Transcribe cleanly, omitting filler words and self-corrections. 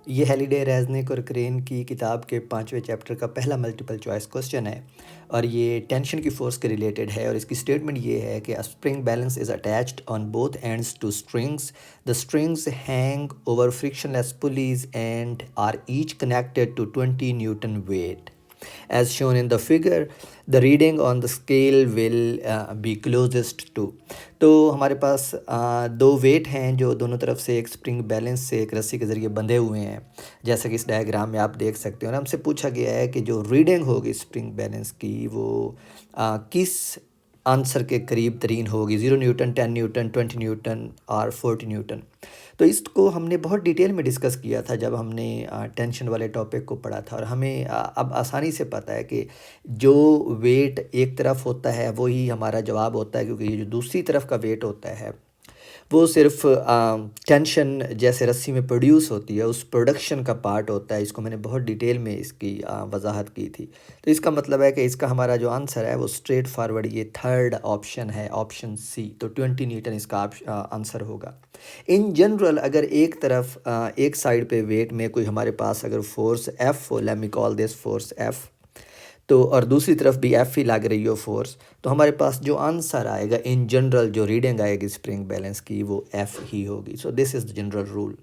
ये हेलिडे रेज़निक और क्रेन की किताब के 5वें चैप्टर का पहला मल्टीपल चॉइस क्वेश्चन है और ये टेंशन की फोर्स के रिलेटेड है और इसकी स्टेटमेंट ये है कि a spring balance is attached on both ends to strings. The strings hang over frictionless pulleys and are each connected to 20 newton weight. As shown in the figure, the reading on the scale will be closest to। तो हमारे पास दो wait हैं जो दोनों तरफ से एक spring balance से एक रस्सी के ज़रिए बंधे हुए हैं, जैसा कि इस डायग्राम में आप देख सकते हो। और हमसे पूछा गया है कि जो रीडिंग होगी स्प्रिंग बैलेंस की वो किस आंसर के करीब तरीन होगी, 0 न्यूटन, 10 न्यूटन, 20 न्यूटन और 40 न्यूटन। तो इसको हमने बहुत डिटेल में डिस्कस किया था जब हमने टेंशन वाले टॉपिक को पढ़ा था और हमें अब आसानी से पता है कि जो वेट एक तरफ होता है वही हमारा जवाब होता है, क्योंकि ये जो दूसरी तरफ का वेट होता है वो सिर्फ टेंशन जैसे रस्सी में प्रोड्यूस होती है उस प्रोडक्शन का पार्ट होता है। इसको मैंने बहुत डिटेल में इसकी वजाहत की थी। तो इसका मतलब है कि इसका हमारा जो आंसर है वो स्ट्रेट फॉरवर्ड ये थर्ड ऑप्शन है, ऑप्शन सी। तो 20 न्यूटन इसका आंसर होगा। इन जनरल अगर एक तरफ एक साइड पे वेट में कोई हमारे पास अगर फोर्स एफ हो, let me call this force F, तो और दूसरी तरफ भी एफ ही लग रही हो फोर्स, तो हमारे पास जो आंसर आएगा इन जनरल, जो रीडिंग आएगी स्प्रिंग बैलेंस की, वो एफ ही होगी। So this is the general rule.